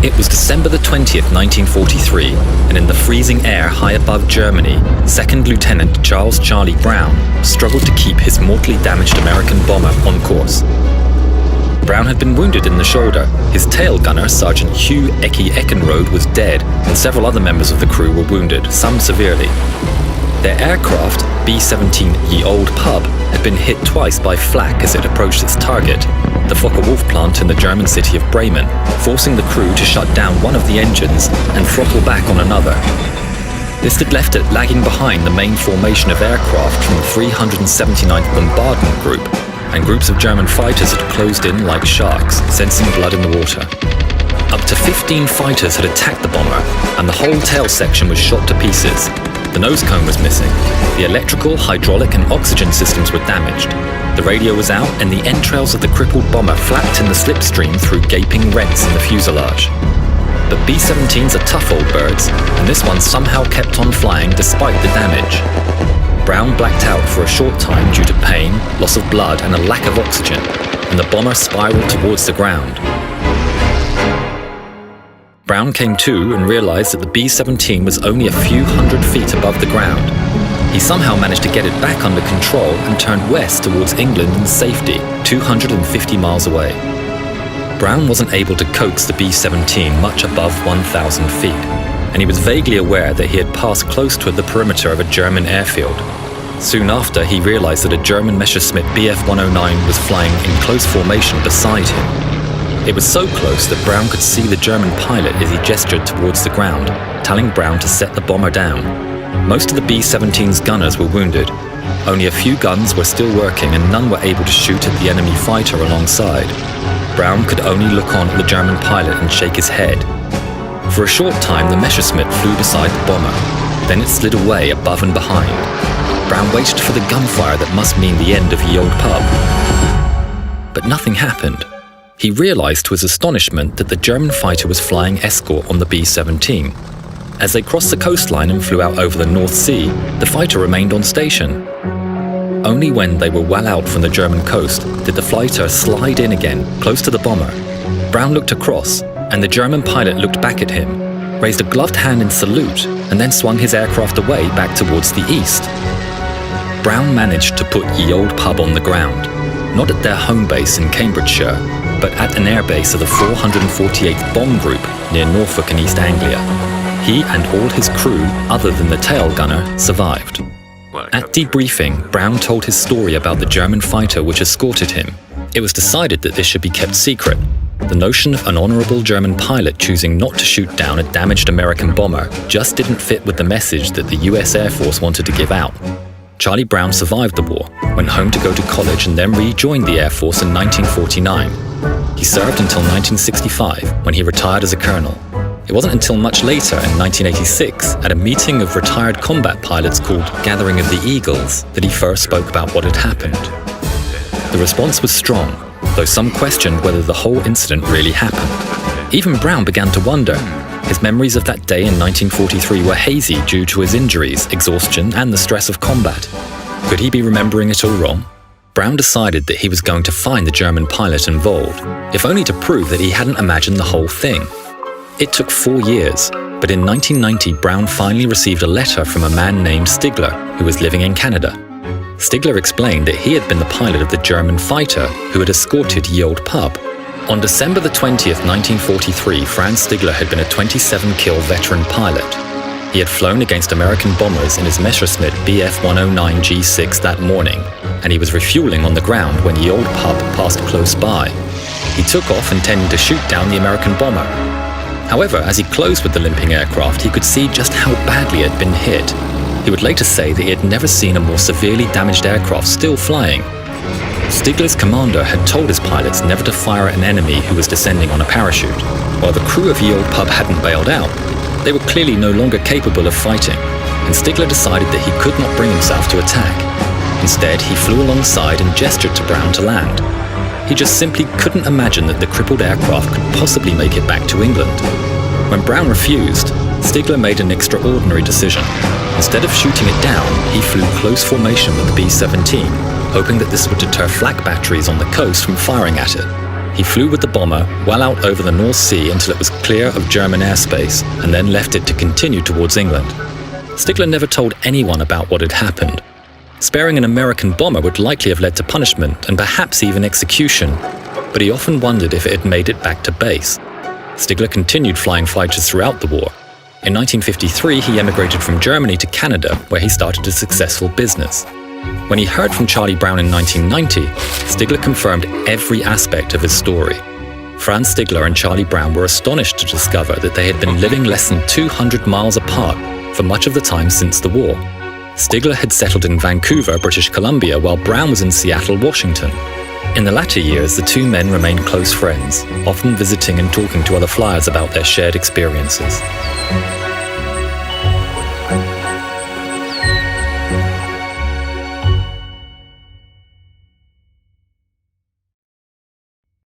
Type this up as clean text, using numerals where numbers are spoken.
It was December the 20th, 1943, and in the freezing air high above Germany, 2nd Lieutenant Charles Charlie Brown struggled to keep his mortally damaged American bomber on course. Brown had been wounded in the shoulder. His tail gunner, Sergeant Hugh Eckie Eckenrode, was dead, and several other members of the crew were wounded, some severely. Their aircraft, B-17 Ye Old Pub, had been hit twice by flak as it approached its target, the Focke-Wulf plant in the German city of Bremen, forcing the crew to shut down one of the engines and throttle back on another. This had left it lagging behind the main formation of aircraft from the 379th Bombardment Group, and groups of German fighters had closed in like sharks, sensing blood in the water. Up to 15 fighters had attacked the bomber, and the whole tail section was shot to pieces. The nose cone was missing. The electrical, hydraulic, and oxygen systems were damaged. The radio was out, and the entrails of the crippled bomber flapped in the slipstream through gaping rents in the fuselage. But B-17s are tough old birds, and this one somehow kept on flying despite the damage. Brown blacked out for a short time due to pain, loss of blood, and a lack of oxygen, and the bomber spiraled towards the ground. Brown came to and realized that the B-17 was only a few hundred feet above the ground. He somehow managed to get it back under control and turned west towards England in safety, 250 miles away. Brown wasn't able to coax the B-17 much above 1,000 feet, and he was vaguely aware that he had passed close to the perimeter of a German airfield. Soon after, he realized that a German Messerschmitt BF-109 was flying in close formation beside him. It was so close that Brown could see the German pilot as he gestured towards the ground, telling Brown to set the bomber down. Most of the B-17's gunners were wounded. Only a few guns were still working and none were able to shoot at the enemy fighter alongside. Brown could only look on at the German pilot and shake his head. For a short time, the Messerschmitt flew beside the bomber. Then it slid away above and behind. Brown waited for the gunfire that must mean the end of Ye Old Pub. But nothing happened. He realized to his astonishment that the German fighter was flying escort on the B-17. As they crossed the coastline and flew out over the North Sea, the fighter remained on station. Only when they were well out from the German coast did the fighter slide in again, close to the bomber. Brown looked across, and the German pilot looked back at him, raised a gloved hand in salute, and then swung his aircraft away back towards the east. Brown managed to put Ye Old Pub on the ground, not at their home base in Cambridgeshire, but at an airbase of the 448th Bomb Group near Norfolk in East Anglia. He and all his crew, other than the tail gunner, survived. At debriefing, Brown told his story about the German fighter which escorted him. It was decided that this should be kept secret. The notion of an honorable German pilot choosing not to shoot down a damaged American bomber just didn't fit with the message that the US Air Force wanted to give out. Charlie Brown survived the war, went home to go to college, and then rejoined the Air Force in 1949. He served until 1965, when he retired as a colonel. It wasn't until much later, in 1986, at a meeting of retired combat pilots called Gathering of the Eagles, that he first spoke about what had happened. The response was strong, though some questioned whether the whole incident really happened. Even Brown began to wonder. His memories of that day in 1943 were hazy due to his injuries, exhaustion, and the stress of combat. Could he be remembering it all wrong? Brown decided that he was going to find the German pilot involved, if only to prove that he hadn't imagined the whole thing. It took 4 years, but in 1990 Brown finally received a letter from a man named Stigler, who was living in Canada. Stigler explained that he had been the pilot of the German fighter who had escorted Ye Old Pub. On December the 20th, 1943, Franz Stigler had been a 27-kill veteran pilot. He had flown against American bombers in his Messerschmitt BF-109 G6 that morning, and he was refueling on the ground when Ye Old Pub passed close by. He took off intending to shoot down the American bomber. However, as he closed with the limping aircraft, he could see just how badly it had been hit. He would later say that he had never seen a more severely damaged aircraft still flying. Stigler's commander had told his pilots never to fire at an enemy who was descending on a parachute. While the crew of Ye Old Pub hadn't bailed out, they were clearly no longer capable of fighting, and Stigler decided that he could not bring himself to attack. Instead, he flew alongside and gestured to Brown to land. He just simply couldn't imagine that the crippled aircraft could possibly make it back to England. When Brown refused, Stigler made an extraordinary decision. Instead of shooting it down, he flew close formation with the B-17, hoping that this would deter flak batteries on the coast from firing at it. He flew with the bomber well out over the North Sea until it was clear of German airspace, and then left it to continue towards England. Stigler never told anyone about what had happened. Sparing an American bomber would likely have led to punishment and perhaps even execution, but he often wondered if it had made it back to base. Stigler continued flying fighters throughout the war. In 1953, he emigrated from Germany to Canada, where he started a successful business. When he heard from Charlie Brown in 1990, Stigler confirmed every aspect of his story. Franz Stigler and Charlie Brown were astonished to discover that they had been living less than 200 miles apart for much of the time since the war. Stigler had settled in Vancouver, British Columbia, while Brown was in Seattle, Washington. In the latter years, the two men remained close friends, often visiting and talking to other flyers about their shared experiences.